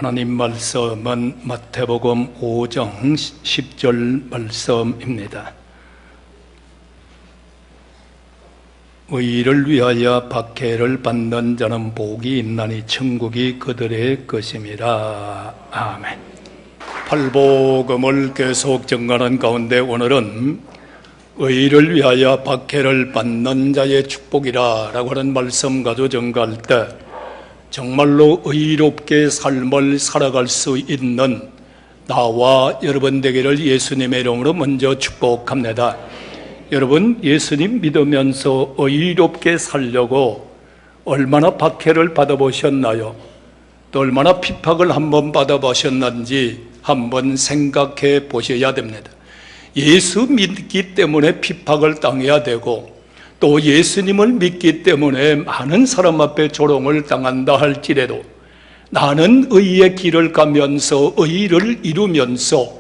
하나님 말씀은 마태복음 5장 10절 말씀입니다. 의를 위하여 박해를 받는 자는 복이 있나니 천국이 그들의 것임이라. 아멘. 팔복음을 계속 증거하는 가운데 오늘은 의를 위하여 박해를 받는 자의 축복이라 라고 하는 말씀 가지고 증거할 때 정말로 의롭게 삶을 살아갈 수 있는 나와 여러분 되기를 예수님의 이름으로 먼저 축복합니다. 여러분, 예수님 믿으면서 의롭게 살려고 얼마나 박해를 받아보셨나요? 또 얼마나 핍박을 한번 받아보셨는지 한번 생각해 보셔야 됩니다. 예수 믿기 때문에 핍박을 당해야 되고 또 예수님을 믿기 때문에 많은 사람 앞에 조롱을 당한다 할지라도 나는 의의 길을 가면서 의를 이루면서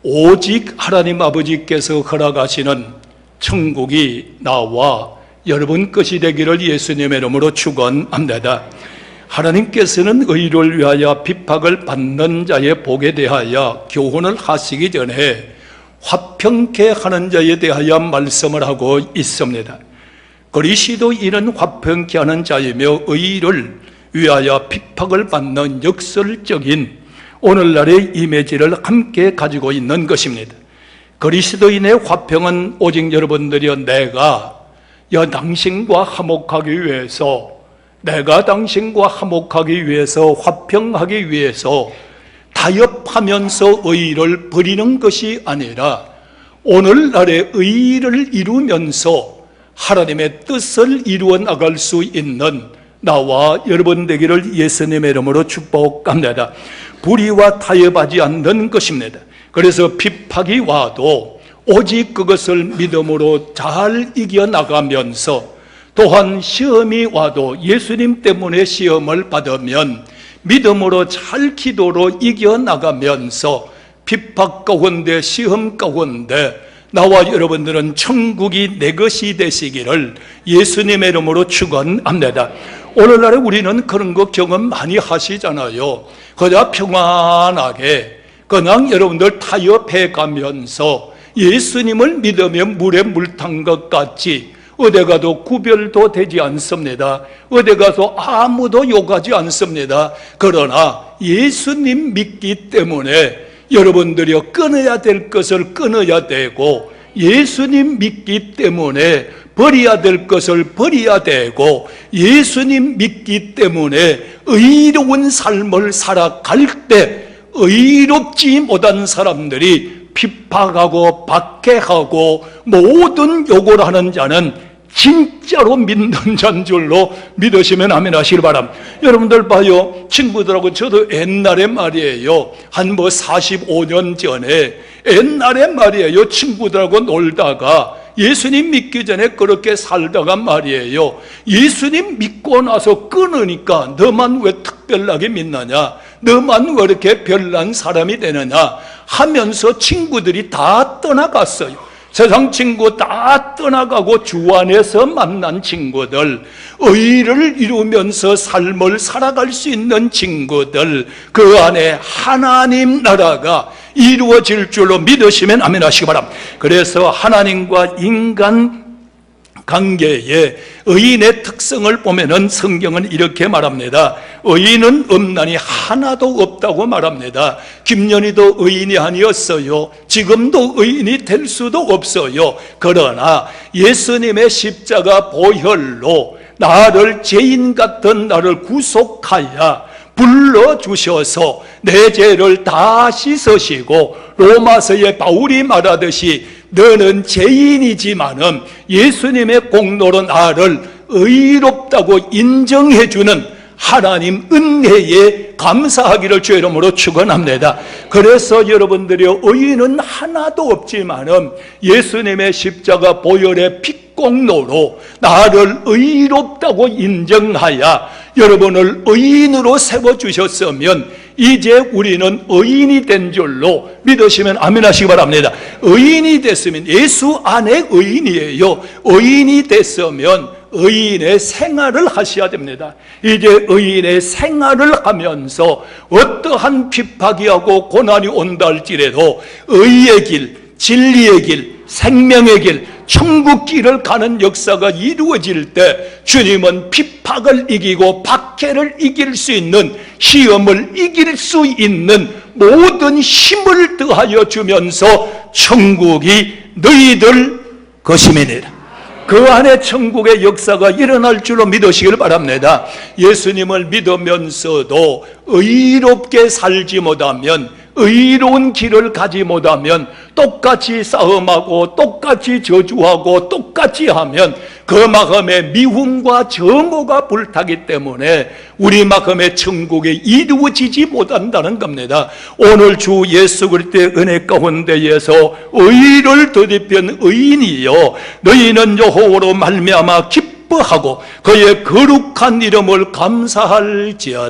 오직 하나님 아버지께서 허락하시는 천국이 나와 여러분 것이 되기를 예수님의 이름으로 축원합니다. 하나님께서는 의를 위하여 핍박을 받는 자의 복에 대하여 교훈을 하시기 전에 화평케 하는 자에 대하여 말씀을 하고 있습니다. 그리스도인은 화평케 하는 자이며 의를 위하여 핍박을 받는 역설적인 오늘날의 이미지를 함께 가지고 있는 것입니다. 그리스도인의 화평은 오직 여러분들이여 내가 당신과 화목하기 위해서 화평하기 위해서 타협하면서 의를 버리는 것이 아니라 오늘날의 의를 이루면서 하나님의 뜻을 이루어 나갈 수 있는 나와 여러분 되기를 예수님의 이름으로 축복합니다. 불의와 타협하지 않는 것입니다. 그래서 핍박이 와도 오직 그것을 믿음으로 잘 이겨나가면서 또한 시험이 와도 예수님 때문에 시험을 받으면 믿음으로 잘 기도로 이겨나가면서 핍박 가운데 시험 가운데 나와 여러분들은 천국이 내 것이 되시기를 예수님의 이름으로 축원합니다. 오늘날에 우리는 그런 거 경험 많이 하시잖아요. 그냥 평안하게 그냥 여러분들 타협해 가면서 예수님을 믿으면 물에 물 탄 것 같이 어디 가도 구별도 되지 않습니다. 어디 가서 아무도 욕하지 않습니다. 그러나 예수님 믿기 때문에 여러분들이 끊어야 될 것을 끊어야 되고 예수님 믿기 때문에 버려야 될 것을 버려야 되고 예수님 믿기 때문에 의로운 삶을 살아갈 때 의롭지 못한 사람들이 핍박하고 박해하고 모든 욕을 하는 자는 진짜로 믿는 자인 줄로 믿으시면 아멘 하시기 바랍니다. 여러분들 봐요. 친구들하고 저도 옛날에 말이에요. 한 45년 전에 옛날에 말이에요. 친구들하고 놀다가 예수님 믿기 전에 그렇게 살다가 말이에요. 예수님 믿고 나서 끊으니까 너만 왜 특별하게 믿느냐? 너만 왜 이렇게 별난 사람이 되느냐? 하면서 친구들이 다 떠나갔어요. 세상 친구 다 떠나가고 주 안에서 만난 친구들, 의를 이루면서 삶을 살아갈 수 있는 친구들, 그 안에 하나님 나라가 이루어질 줄로 믿으시면 아멘 하시기 바랍니다. 그래서 하나님과 인간 관계의 의인의 특성을 보면은 성경은 이렇게 말합니다. 의인은 없나니 하나도 없다고 말합니다. 김연희도 의인이 아니었어요. 지금도 의인이 될 수도 없어요. 그러나 예수님의 십자가 보혈로 나를 죄인 같은 나를 구속하여 불러주셔서 내 죄를 다 씻으시고 로마서의 바울이 말하듯이 너는 죄인이지만은 예수님의 공로로 나를 의롭다고 인정해주는 하나님 은혜에 감사하기를 주의 이름으로 축원합니다. 그래서 여러분들이 의인은 하나도 없지만은 예수님의 십자가 보혈의 핏공로로 나를 의롭다고 인정하여 여러분을 의인으로 세워주셨으면 이제 우리는 의인이 된 줄로 믿으시면 아멘 하시기 바랍니다. 의인이 됐으면 예수 안에 의인이에요. 의인이 됐으면 의인의 생활을 하셔야 됩니다. 이제 의인의 생활을 하면서 어떠한 핍박이 하고 고난이 온다 할지라도 의의 길, 진리의 길, 생명의 길, 천국 길을 가는 역사가 이루어질 때 주님은 핍박을 이기고 박해를 이길 수 있는, 시험을 이길 수 있는 모든 힘을 더하여 주면서 천국이 너희들 것임이니라. 그 안에 천국의 역사가 일어날 줄로 믿으시길 바랍니다. 예수님을 믿으면서도 의롭게 살지 못하면, 의로운 길을 가지 못하면, 똑같이 싸움하고 똑같이 저주하고 똑같이 하면 그 마음에 미움과 정오가 불타기 때문에 우리 마음의 천국이 이루어지지 못한다는 겁니다. 오늘 주 예수 그리스도의 은혜 가운데에서 의를 더입힌 의인이여 너희는 여호와로 말미암아 기뻐하고 그의 거룩한 이름을 감사할지어다.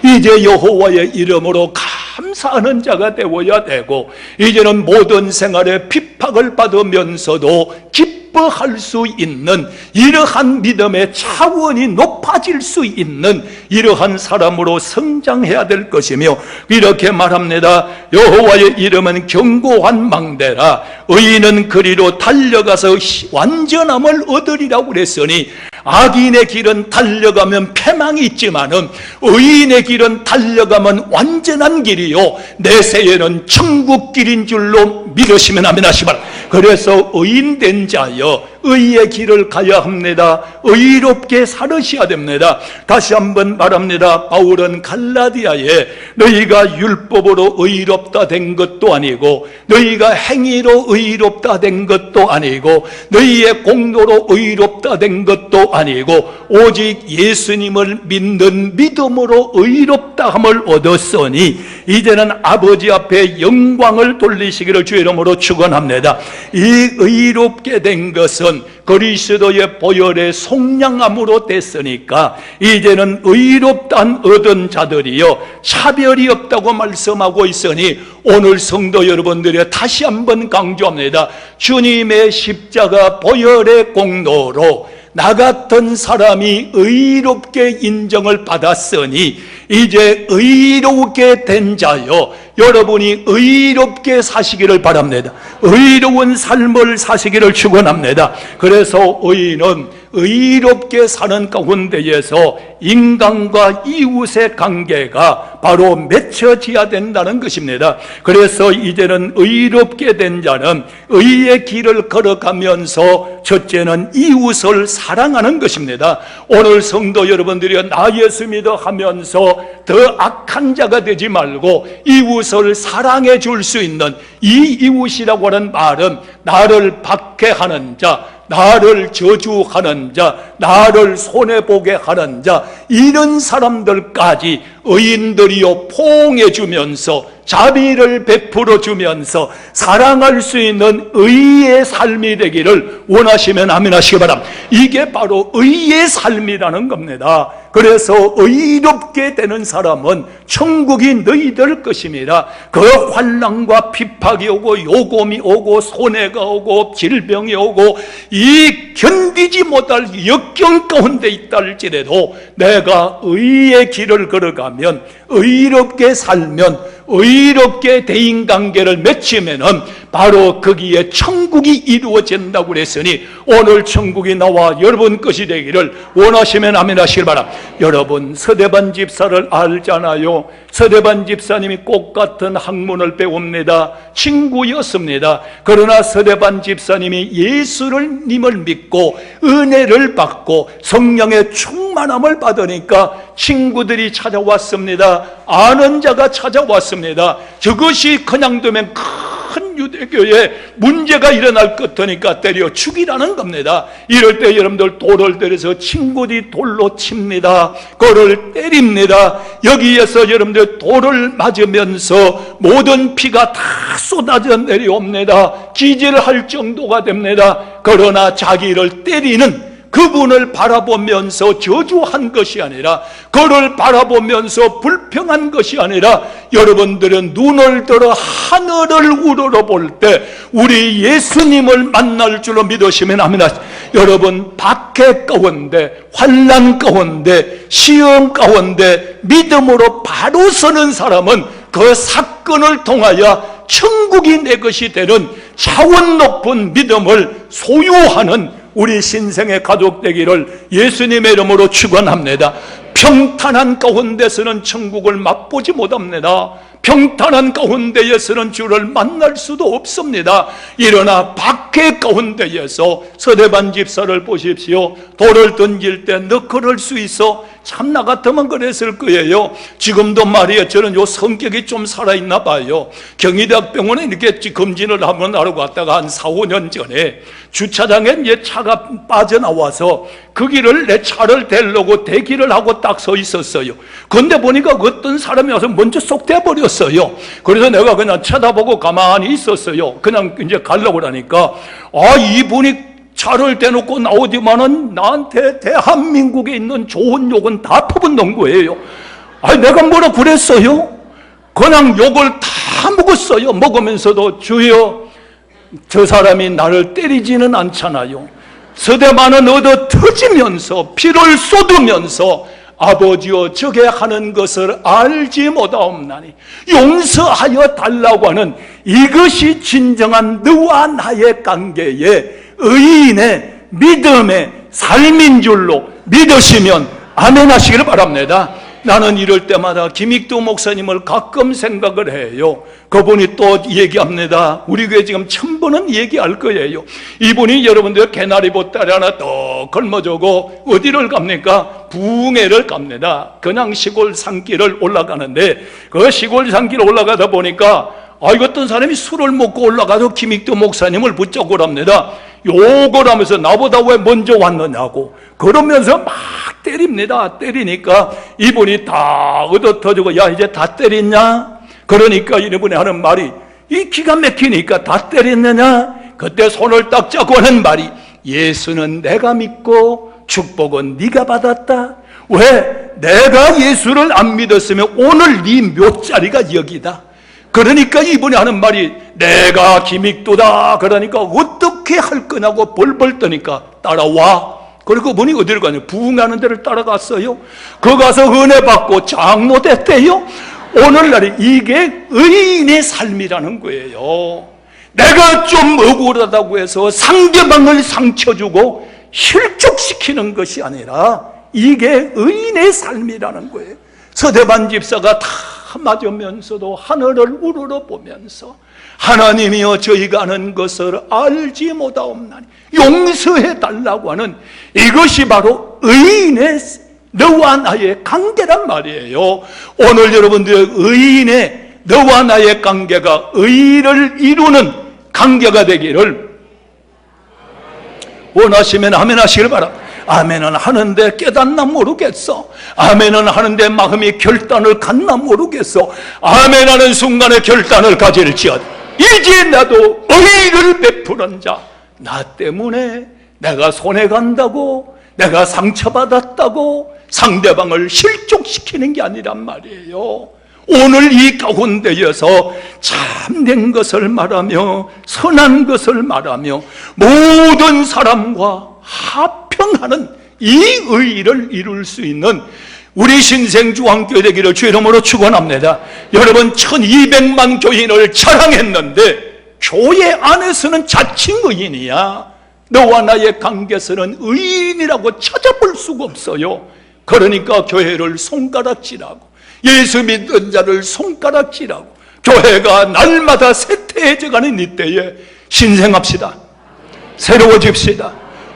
이제 여호와의 이름으로 감사하는 자가 되어야 되고, 이제는 모든 생활에 핍박을 받으면서도 기뻐할 수 있는 이러한 믿음의 차원이 높아질 수 있는 이러한 사람으로 성장해야 될 것이며, 이렇게 말합니다. 여호와의 이름은 견고한 망대라. 의인은 그리로 달려가서 완전함을 얻으리라고 그랬으니, 악인의 길은 달려가면 패망이 있지만은 의인의 길은 달려가면 완전한 길이요 내세에는 천국 길인 줄로 믿으시면 아멘 하시기 바랍니다. 그래서 의인된 자여 의의 길을 가야 합니다. 의롭게 살으셔야 됩니다. 다시 한번 말합니다. 바울은 갈라디아에 너희가 율법으로 의롭다 된 것도 아니고, 너희가 행위로 의롭다 된 것도 아니고, 너희의 공로로 의롭다 된 것도 아니고, 오직 예수님을 믿는 믿음으로 의롭다함을 얻었으니 이제는 아버지 앞에 영광을 돌리시기를 주의 이름으로 축원합니다. 이 의롭게 된 것은 그리스도의 보혈의 속량함으로 됐으니까 이제는 의롭단 얻은 자들이요 차별이 없다고 말씀하고 있으니, 오늘 성도 여러분들이 다시 한번 강조합니다. 주님의 십자가 보혈의 공로로 나 같은 사람이 의롭게 인정을 받았으니 이제 의롭게 된 자요 여러분이 의롭게 사시기를 바랍니다. 의로운 삶을 사시기를 축원합니다. 그래서 의인은 의롭게 사는 가운데에서 인간과 이웃의 관계가 바로 맺혀져야 된다는 것입니다. 그래서 이제는 의롭게 된 자는 의의 길을 걸어가면서 첫째는 이웃을 사랑하는 것입니다. 오늘 성도 여러분들이 나 예수 믿어 하면서 더 악한 자가 되지 말고 이웃을 사랑해 줄 수 있는, 이 이웃이라고 하는 말은 나를 박해하는 자, 나를 저주하는 자, 나를 손해보게 하는 자, 이런 사람들까지 의인들이요 포옹해 주면서 자비를 베풀어 주면서 사랑할 수 있는 의의 삶이 되기를 원하시면 아멘 하시기 바랍니다. 이게 바로 의의 삶이라는 겁니다. 그래서 의롭게 되는 사람은 천국이 너희들 것입니다. 그 환난과 핍박이 오고 요곰이 오고 손해가 오고 질병이 오고 이 견디지 못할 역경 가운데 있다 할지라도 내가 의의 길을 걸어가면, 의롭게 살면, 의롭게 대인관계를 맺으면은 바로 거기에 천국이 이루어진다고 그랬으니 오늘 천국이 나와 여러분 것이 되기를 원하시면 아멘 하시길 바랍니다. 여러분 서대반 집사를 알잖아요. 서대반 집사님이 꽃 같은 학문을 배웁니다. 친구였습니다. 그러나 서대반 집사님이 예수님을 믿고 은혜를 받고 성령의 충만함을 받으니까 친구들이 찾아왔습니다. 아는 자가 찾아왔습니다. 저것이 그냥 두면 큰 유대교에 문제가 일어날 것 같으니까 때려 죽이라는 겁니다. 이럴 때 여러분들 돌을 때려서 친구들이 돌로 칩니다. 그를 때립니다. 여기에서 여러분들 돌을 맞으면서 모든 피가 다 쏟아져 내려옵니다. 기절할 정도가 됩니다. 그러나 자기를 때리는 그분을 바라보면서 저주한 것이 아니라, 그를 바라보면서 불평한 것이 아니라, 여러분들은 눈을 들어 하늘을 우러러볼 때 우리 예수님을 만날 줄로 믿으시면 합니다. 여러분, 박해 가운데, 환난 가운데, 시험 가운데 믿음으로 바로 서는 사람은 그 사건을 통하여 천국이 내 것이 되는 차원 높은 믿음을 소유하는 우리 신생의 가족 되기를 예수님의 이름으로 축원합니다. 평탄한 가운데서는 천국을 맛보지 못합니다. 평탄한 가운데에서는 주를 만날 수도 없습니다. 일어나 박해 가운데에서 서대반 집사를 보십시오. 돌을 던질 때 너 그럴 수 있어? 참 나 같으면 그랬을 거예요. 지금도 말이에요. 저는 요 성격이 좀 살아있나 봐요. 경희대학병원에 이렇게 검진을 한번 하러 갔다가 한 4, 5년 전에 주차장에 이제 차가 빠져나와서 그 길을 내 차를 대려고 대기를 하고 딱 서 있었어요. 그런데 보니까 어떤 사람이 와서 먼저 쏙 대버렸어요. 그래서 내가 그냥 쳐다보고 가만히 있었어요. 그냥 이제 가려고 하니까 이분이 차를 대놓고 나오지만은 나한테 대한민국에 있는 좋은 욕은 다 퍼붓는 거예요. 내가 뭐라 그랬어요? 그냥 욕을 다 먹었어요. 먹으면서도 주여, 저 사람이 나를 때리지는 않잖아요. 서대만은 얻어 터지면서 피를 쏟으면서 아버지여 저게 하는 것을 알지 못하옵나니 용서하여 달라고 하는 이것이 진정한 너와 나의 관계에 의인의 믿음의 삶인 줄로 믿으시면 아멘 하시기를 바랍니다. 나는 이럴 때마다 김익두 목사님을 가끔 생각을 해요. 그분이 또 얘기합니다. 우리 교회 지금 1000번은 얘기할 거예요. 이분이 여러분들 개나리 보따리 하나 또 걸머주고 어디를 갑니까? 부흥회를 갑니다. 그냥 시골 산길을 올라가는데 그 시골 산길을 올라가다 보니까 어떤 사람이 술을 먹고 올라가서 김익두 목사님을 붙잡고랍니다. 욕을 하면서 나보다 왜 먼저 왔느냐고 그러면서 막 때립니다. 때리니까 이분이 다 얻어 터지고 야 이제 다 때렸냐? 그러니까 이분이 하는 말이 이 기가 막히니까 다 때렸느냐? 그때 손을 딱 잡고 하는 말이 예수는 내가 믿고 축복은 네가 받았다. 왜? 내가 예수를 안 믿었으면 오늘 네 묘자리가 여기다. 그러니까 이분이 하는 말이 내가 김익두다. 그러니까 어떻게 할 거냐고 벌벌 떠니까 따라와. 그리고 그분이 어디를 가냐? 부흥하는 데를 따라갔어요. 거 가서 은혜 받고 장로 됐대요. 오늘날에 이게 의인의 삶이라는 거예요. 내가 좀 억울하다고 해서 상대방을 상처 주고 실족시키는 것이 아니라 이게 의인의 삶이라는 거예요. 서대반 집사가 다 맞으면서도 하늘을 우러러보면서 하나님이여 저희가 하는 것을 알지 못하옵나니 용서해 달라고 하는 이것이 바로 의인의 너와 나의 관계란 말이에요. 오늘 여러분들의 의인의 너와 나의 관계가 의를 이루는 관계가 되기를 원하시면 아멘 하시길 바랍니다. 아멘은 하는데 깨닫나 모르겠어. 아멘은 하는데 마음이 결단을 갖나 모르겠어. 아멘 하는 순간에 결단을 가질지어다. 이제 나도 의를 베푸는 자, 나 때문에 내가 손해간다고, 내가 상처받았다고 상대방을 실족시키는 게 아니란 말이에요. 오늘 이 가운데에서 참된 것을 말하며 선한 것을 말하며 모든 사람과 합평하는 이 의의를 이룰 수 있는 우리 신생주왕교회 되기를 주의 이름으로 축원합니다. 여러분 1200만 교인을 자랑했는데 교회 안에서는 자칭 의인이야. 너와 나의 관계에서는 의인이라고 찾아볼 수가 없어요. 그러니까 교회를 손가락질하고 예수 믿는 자를 손가락질하고 교회가 날마다 쇠퇴해져가는 이때에 신생합시다. 새로워집시다.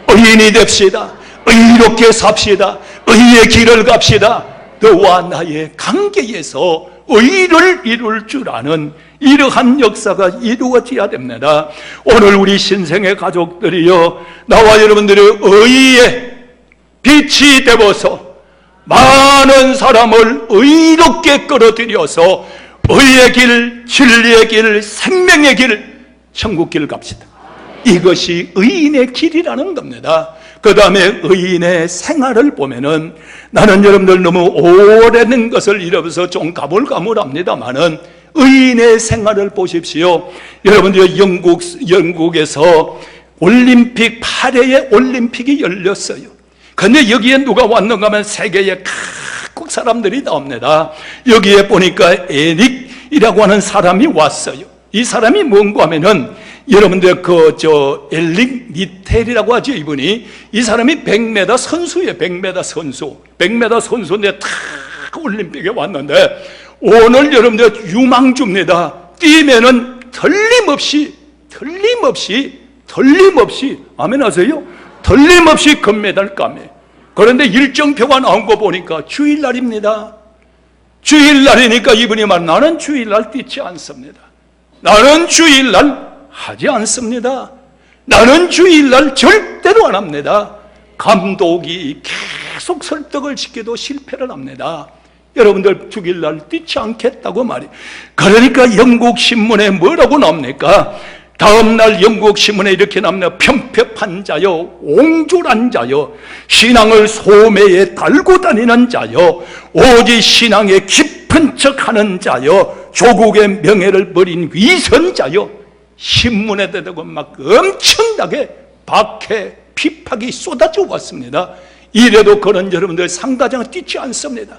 의인이 됩시다. 의롭게 삽시다. 의의 길을 갑시다. 너와 나의 관계에서 의를 이룰 줄 아는 이러한 역사가 이루어져야 됩니다. 오늘 우리 신생의 가족들이여 나와 여러분들의 의의 빛이 되어서 많은 사람을 의롭게 끌어들여서 의의 길, 진리의 길, 생명의 길, 천국 길 갑시다. 이것이 의인의 길이라는 겁니다. 그 다음에 의인의 생활을 보면은, 나는 여러분들 너무 오래된 것을 잃어서 좀 가물가물합니다만은 의인의 생활을 보십시오. 여러분들 영국에서 올림픽 8회의 올림픽이 열렸어요. 근데 여기에 누가 왔는가 하면 세계의 각국 사람들이 나옵니다. 여기에 보니까 에릭이라고 하는 사람이 왔어요. 이 사람이 뭔가 하면은, 여러분들 엘릭 니텔이라고 하죠. 이분이, 이 사람이 100m 선수예요. 100m 선수. 100m 선수인데 탁 올림픽에 왔는데, 오늘 여러분들 유망주입니다. 뛰면은 틀림없이 아멘 하세요? 틀림없이 금메달 까매. 그런데 일정표가 나온 거 보니까 주일날입니다. 주일날이니까 이분이 말, 나는 주일날 뛰지 않습니다. 나는 주일날 하지 않습니다. 나는 주일날 절대로 안 합니다. 감독이 계속 설득을 시켜도 실패를 합니다. 여러분들 주일날 뛰지 않겠다고 말이에요. 그러니까 영국 신문에 뭐라고 나옵니까? 다음날 영국 신문에 이렇게 나옵니다. 편협한 자여, 옹졸한 자여, 신앙을 소매에 달고 다니는 자여, 오직 신앙에 깊은 척하는 자여, 조국의 명예를 버린 위선자여. 신문에 대고 막 엄청나게 박해, 비박이 쏟아져 왔습니다. 이래도 그런 여러분들 상가장을 뛰지 않습니다.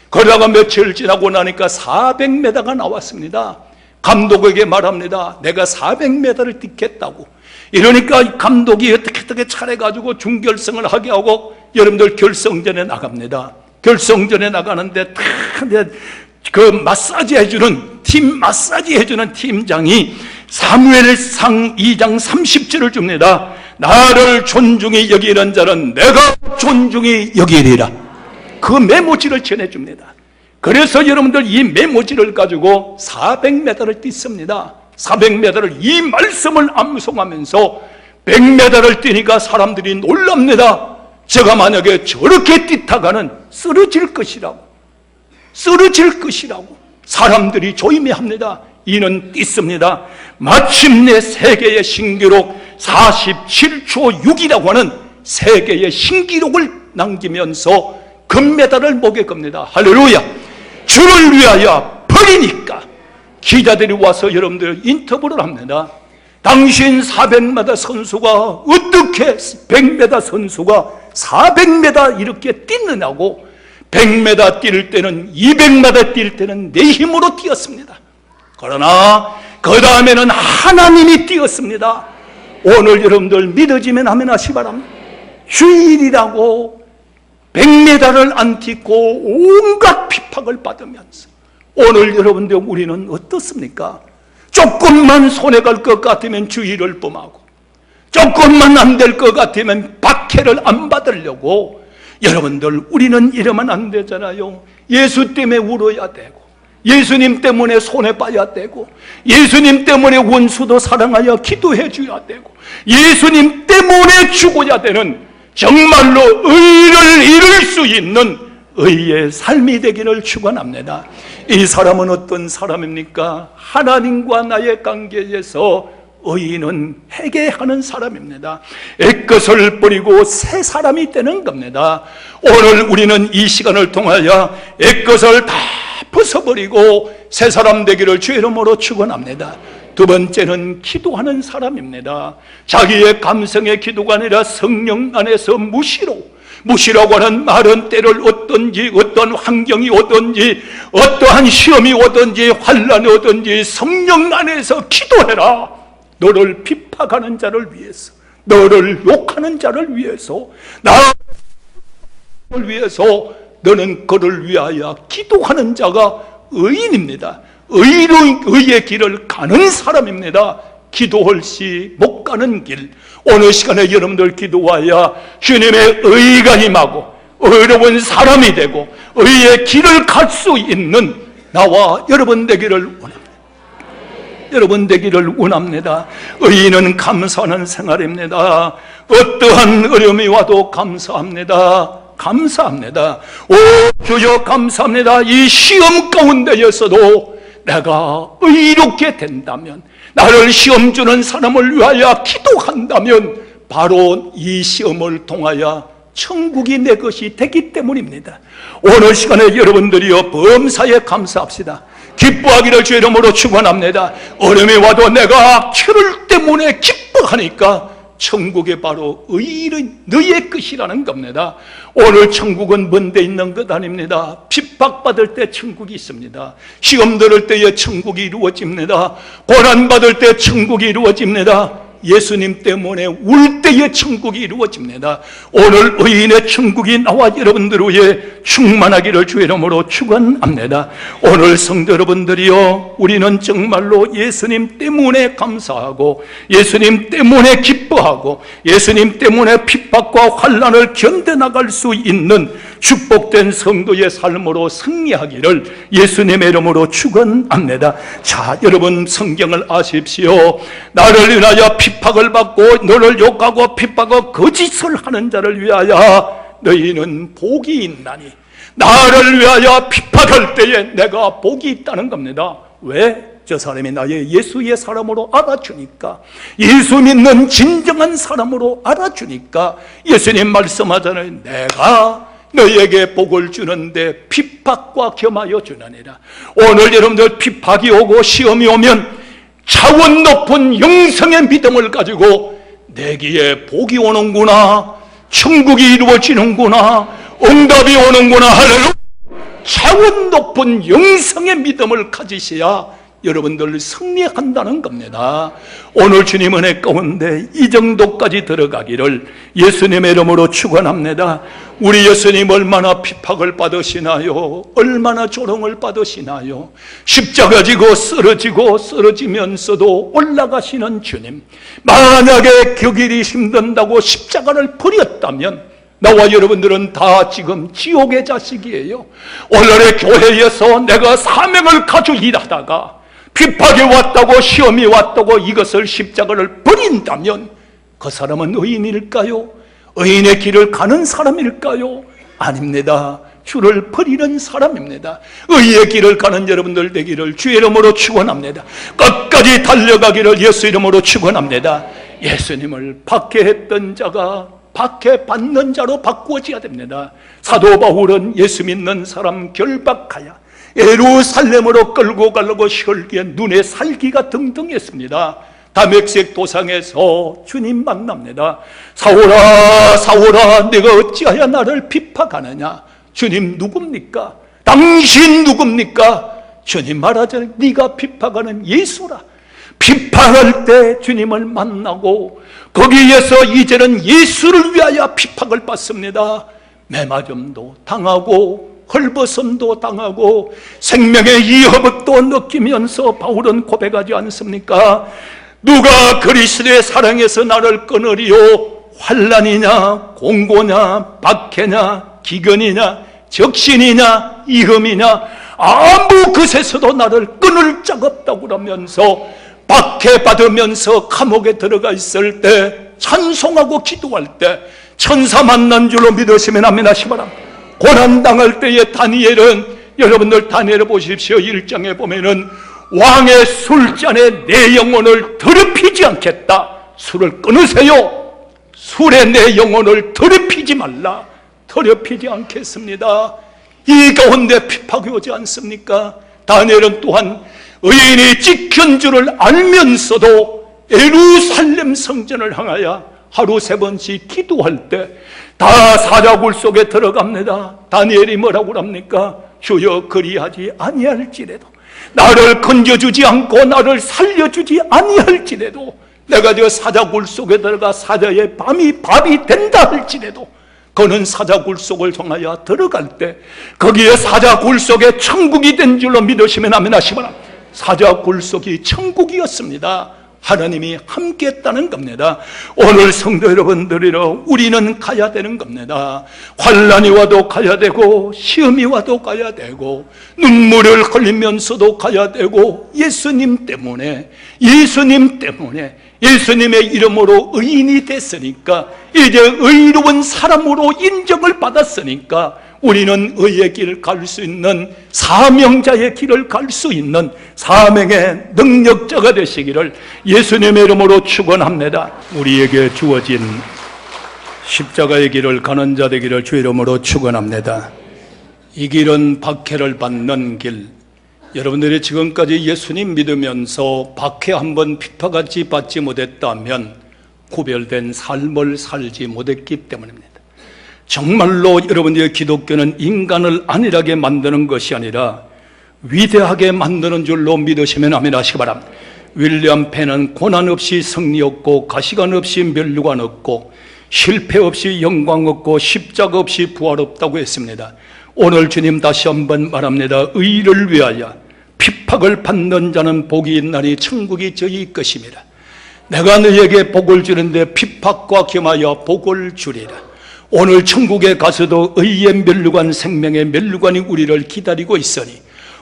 그러다가 며칠 지나고 나니까 400m가 나왔습니다. 감독에게 말합니다. 내가 400m를 뛰겠다고. 이러니까 감독이 어떻게 차려가지고 중결승을 하게 하고, 여러분들 결승전에 나갑니다. 결승전에 나가는데 그 마사지 해주는 팀장이 사무엘상 2장 30절을 줍니다. 나를 존중히 여기는 자는 내가 존중히 여기리라. 그 메모지를 전해줍니다. 그래서 여러분들 이 메모지를 가지고 400m를 뛰습니다. 400m를 이 말씀을 암송하면서 100m를 뛰니까 사람들이 놀랍니다. 제가 만약에 저렇게 뛰다가는 쓰러질 것이라고 사람들이 조임해합니다. 이는 뛰습니다. 마침내 세계의 신기록 47초 6이라고 하는 세계의 신기록을 남기면서 금메달을 목에 겁니다. 할렐루야. 주를 위하여 버리니까 기자들이 와서 여러분들 인터뷰를 합니다. 당신 400m 선수가 어떻게 100m 선수가 400m 이렇게 뛰느냐고. 100m 뛸 때는 200m 뛸 때는 내 힘으로 뛰었습니다. 그러나 그 다음에는 하나님이 뛰었습니다. 오늘 여러분들 믿어지면 아멘 하시 바랍니다. 주일이라고 100m를 안 뛰고 온갖 핍박을 받으면서 오늘 여러분들 우리는 어떻습니까? 조금만 손해갈 것 같으면 주의를 범하고, 조금만 안 될 것 같으면 박해를 안 받으려고. 여러분들 우리는 이러면 안 되잖아요. 예수 때문에 울어야 되고, 예수님 때문에 손해봐야 되고, 예수님 때문에 원수도 사랑하여 기도해 줘야 되고, 예수님 때문에 죽어야 되는 정말로 의를 이룰 수 있는 의의 삶이 되기를 축원합니다. 이 사람은 어떤 사람입니까? 하나님과 나의 관계에서 의인은 회개하는 사람입니다. 옛것을 버리고 새 사람이 되는 겁니다. 오늘 우리는 이 시간을 통하여 옛것을 다 벗어버리고 새 사람 되기를 주의 이름으로 축원합니다. 두 번째는 기도하는 사람입니다. 자기의 감성의 기도가 아니라 성령 안에서 무시라고 하는 말은 때를 얻든지 어떤 환경이 오든지 어떠한 시험이 오든지 환란이 오든지 성령 안에서 기도해라. 너를 비판하는 자를 위해서, 너를 욕하는 자를 위해서, 나를 위해서 너는 그를 위하여 기도하는 자가 의인입니다. 의의 길을 가는 사람입니다. 기도할 시 못 가는 길. 오늘 시간에 여러분들 기도하여 주님의 의가 임하고 의로운 사람이 되고 의의 길을 갈 수 있는 나와 여러분 되기를 원합니다. 여러분 되기를 원합니다. 의인은 감사하는 생활입니다. 어떠한 어려움이 와도 감사합니다. 감사합니다. 오 주여 감사합니다. 이 시험 가운데에서도 내가 의롭게 된다면, 나를 시험 주는 사람을 위하여 기도한다면 바로 이 시험을 통하여 천국이 내 것이 되기 때문입니다. 오늘 시간에 여러분들이여 범사에 감사합시다. 기뻐하기를 주의 이름으로 축원합니다. 어려움이 와도 내가 주를 때문에 기뻐하니까 천국이 바로 의인 너의 것이라는 겁니다. 오늘 천국은 먼 데 있는 것 아닙니다. 핍박받을 때 천국이 있습니다. 시험 들을 때에 천국이 이루어집니다. 고난받을 때 천국이 이루어집니다. 예수님 때문에 울 때에 천국이 이루어집니다. 오늘 의인의 천국이 나와 여러분들 위해 충만하기를 주의 이름으로 축원합니다. 오늘 성도 여러분들이요, 우리는 정말로 예수님 때문에 감사하고 예수님 때문에 기뻐하고 예수님 때문에 핍박과 환난을 견뎌나갈 수 있는 축복된 성도의 삶으로 승리하기를 예수님의 이름으로 축원합니다. 자, 여러분 성경을 아십시오. 나를 위하여 핍박을 받고 너를 욕하고 핍박하고 거짓을 하는 자를 위하여 너희는 복이 있나니, 나를 위하여 핍박할 때에 내가 복이 있다는 겁니다. 왜? 저 사람이 나의 예수의 사람으로 알아주니까, 예수 믿는 진정한 사람으로 알아주니까. 예수님 말씀하잖아요. 내가 너희에게 복을 주는데 핍박과 겸하여 주느니라. 오늘 여러분들 핍박이 오고 시험이 오면 차원 높은 영성의 믿음을 가지고 내기에 복이 오는구나, 천국이 이루어지는구나, 응답이 오는구나 하는 차원 높은 영성의 믿음을 가지셔야 여러분들 승리한다는 겁니다. 오늘 주님 은혜 가운데 이 정도까지 들어가기를 예수님의 이름으로 축원합니다. 우리 예수님 얼마나 핍박을 받으시나요? 얼마나 조롱을 받으시나요? 십자가 지고 쓰러지면서도 올라가시는 주님, 만약에 격일이 힘든다고 십자가를 버렸다면 나와 여러분들은 다 지금 지옥의 자식이에요. 오늘의 교회에서 내가 사명을 가지고 일하다가 핍박이 왔다고 시험이 왔다고 이것을 십자가를 버린다면 그 사람은 의인일까요? 의인의 길을 가는 사람일까요? 아닙니다. 주를 버리는 사람입니다. 의의 길을 가는 여러분들 되기를 주의 이름으로 축원합니다. 끝까지 달려가기를 예수 이름으로 축원합니다. 예수님을 박해했던 자가 박해받는 자로 바꾸어져야 됩니다. 사도 바울은 예수 믿는 사람 결박하여 예루살렘으로 끌고 가려고 혈기에 눈에 살기가 등등했습니다. 다메섹 도상에서 주님 만납니다. 사울아 사울아 내가 어찌하여 나를 핍박하느냐. 주님 누굽니까? 당신 누굽니까? 주님 말하자니 네가 핍박하는 예수라. 핍박할 때 주님을 만나고 거기에서 이제는 예수를 위하여 핍박을 받습니다. 매맞음도 당하고 헐벗음도 당하고 생명의 위협도 느끼면서 바울은 고백하지 않습니까? 누가 그리스도의 사랑에서 나를 끊으리요? 환난이냐 공고냐 박해냐 기근이냐 적신이냐 이흠이냐 아무 것에서도 나를 끊을 자가 없다고 그러면서 박해받으면서 감옥에 들어가 있을 때 찬송하고 기도할 때 천사 만난 줄로 믿으시면 합니다. 시바랍니다. 고난당할 때에 다니엘은, 여러분들 다니엘을 보십시오. 1장에 보면은 왕의 술잔에 내 영혼을 더럽히지 않겠다. 술을 끊으세요. 술에 내 영혼을 더럽히지 말라. 더럽히지 않겠습니다. 이 가운데 핍박이 오지 않습니까? 다니엘은 또한 의인이 지킨 줄을 알면서도 예루살렘 성전을 향하여 하루 3번씩 기도할 때 다 사자굴 속에 들어갑니다. 다니엘이 뭐라고 합니까? 주여 그리하지 아니할지라도, 나를 건져주지 않고 나를 살려주지 아니할지라도, 내가 저 사자굴 속에 들어가 사자의 밥이 된다 할지라도, 그는 사자굴 속을 향하여 들어갈 때 거기에 사자굴 속에 천국이 된 줄로 믿으시면 합니다. 사자굴 속이 천국이었습니다. 하나님이 함께 했다는 겁니다. 오늘 성도 여러분들이로 우리는 가야 되는 겁니다. 환난이 와도 가야 되고 시험이 와도 가야 되고 예수님 때문에 예수님의 이름으로 의인이 됐으니까, 이제 의로운 사람으로 인정을 받았으니까 우리는 의의 길 갈 수 있는, 사명자의 길을 갈 수 있는 사명의 능력자가 되시기를 예수님의 이름으로 축원합니다. 우리에게 주어진 십자가의 길을 가는 자 되기를 주 이름으로 축원합니다. 이 길은 박해를 받는 길. 여러분들이 지금까지 예수님 믿으면서 박해 한번 비파같이 받지 못했다면 구별된 삶을 살지 못했기 때문입니다. 정말로 여러분들의 기독교는 인간을 안일하게 만드는 것이 아니라 위대하게 만드는 줄로 믿으시면 아멘 하시기 바랍니다. 윌리엄 펜은 고난 없이 승리 없고 가시관 없이 멸류관 없고 실패 없이 영광 없고 십자가 없이 부활 없다고 했습니다. 오늘 주님 다시 한번 말합니다. 의를 위하여 핍박을 받는 자는 복이 있나니 천국이 저희 것입니다. 내가 너희에게 복을 주는데 핍박과 겸하여 복을 주리라. 오늘 천국에 가서도 의의 멸류관, 생명의 멸류관이 우리를 기다리고 있으니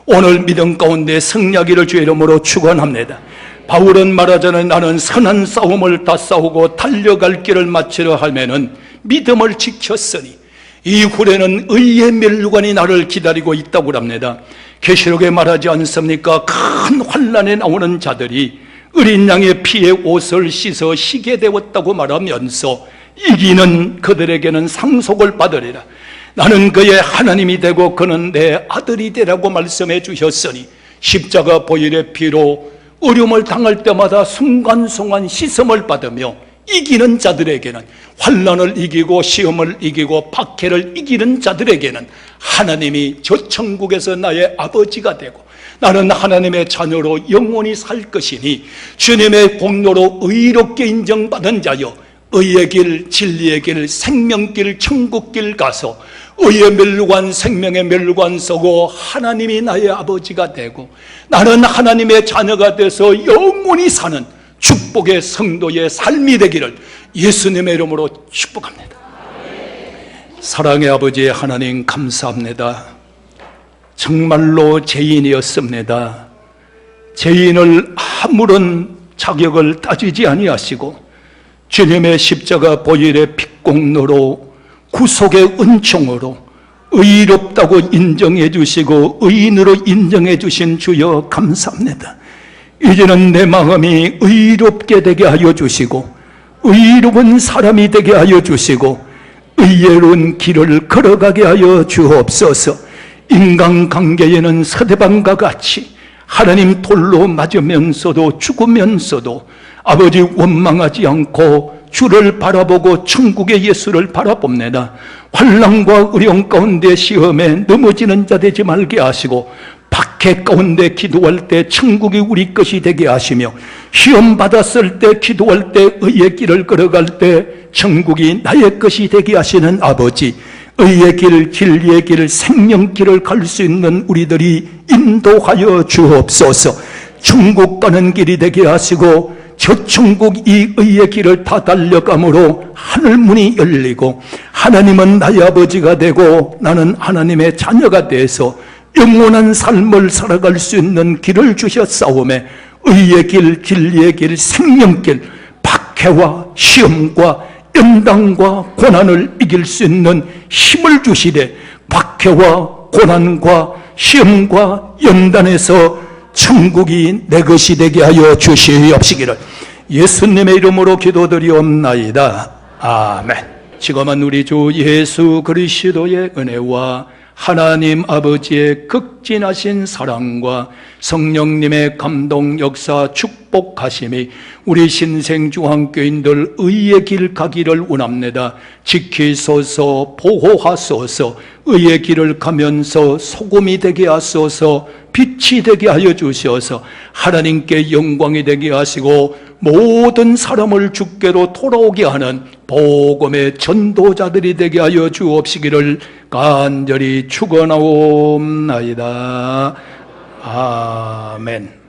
오늘 믿음 가운데 승리하기를 주의 이름으로 축원합니다. 바울은 말하자면 나는 선한 싸움을 다 싸우고 달려갈 길을 마치려 하면은 믿음을 지켰으니 이후에는 의의 멸류관이 나를 기다리고 있다고 합니다. 계시록에 말하지 않습니까? 큰 환난에 나오는 자들이 어린 양의 피에 옷을 씻어 시게 되었다고 말하면서 이기는 그들에게는 상속을 받으리라. 나는 그의 하나님이 되고 그는 내 아들이 되라고 말씀해 주셨으니 십자가 보혈의 피로 어려움을 당할 때마다 순간순간 씻음을 받으며 이기는 자들에게는, 환난을 이기고 시험을 이기고 박해를 이기는 자들에게는 하나님이 저 천국에서 나의 아버지가 되고 나는 하나님의 자녀로 영원히 살 것이니 주님의 공로로 의롭게 인정받은 자여 의의 길, 진리의 길, 생명길, 천국길 가서 의의 멸류관, 생명의 멸류관 서고 하나님이 나의 아버지가 되고 나는 하나님의 자녀가 돼서 영원히 사는 축복의 성도의 삶이 되기를 예수님의 이름으로 축복합니다. 사랑의 아버지 하나님 감사합니다. 정말로 죄인이었습니다. 죄인을 아무런 자격을 따지지 아니하시고 주님의 십자가 보혈의 핏공로로 구속의 은총으로 의롭다고 인정해 주시고 의인으로 인정해 주신 주여 감사합니다. 이제는 내 마음이 의롭게 되게 하여 주시고 의로운 사람이 되게 하여 주시고 의로운 길을 걸어가게 하여 주옵소서. 인간관계에는 서대방과 같이 하나님 돌로 맞으면서도 죽으면서도 아버지 원망하지 않고 주를 바라보고 천국의 예수를 바라봅니다. 환난과 어려움 가운데 시험에 넘어지는 자 되지 말게 하시고 박해 가운데 기도할 때 천국이 우리 것이 되게 하시며 시험 받았을 때 기도할 때 의의 길을 걸어갈 때 천국이 나의 것이 되게 하시는 아버지, 의의 길, 진리의 길, 생명길을 갈 수 있는 우리들이 인도하여 주옵소서. 천국 가는 길이 되게 하시고 저 천국 이 의의 길을 다 달려감으로 하늘문이 열리고 하나님은 나의 아버지가 되고 나는 하나님의 자녀가 돼서 영원한 삶을 살아갈 수 있는 길을 주셨사오매 의의 길, 진리의 길, 생명길, 박해와 시험과 연단과 고난을 이길 수 있는 힘을 주시되 박해와 고난과 시험과 연단에서 천국이 내 것이 되게 하여 주시옵시기를 예수님의 이름으로 기도드리옵나이다. 아멘. 지금은 우리 주 예수 그리스도의 은혜와 하나님 아버지의 극진하신 사랑과 성령님의 감동 역사 축복하심이 우리 신생중앙교인들 의의 길 가기를 원합니다. 지키소서, 보호하소서, 의의 길을 가면서 소금이 되게 하소서, 빛이 되게 하여 주셔서 하나님께 영광이 되게 하시고 모든 사람을 주께로 돌아오게 하는 복음의 전도자들이 되게 하여 주옵시기를 간절히 축원하옵나이다. 아멘.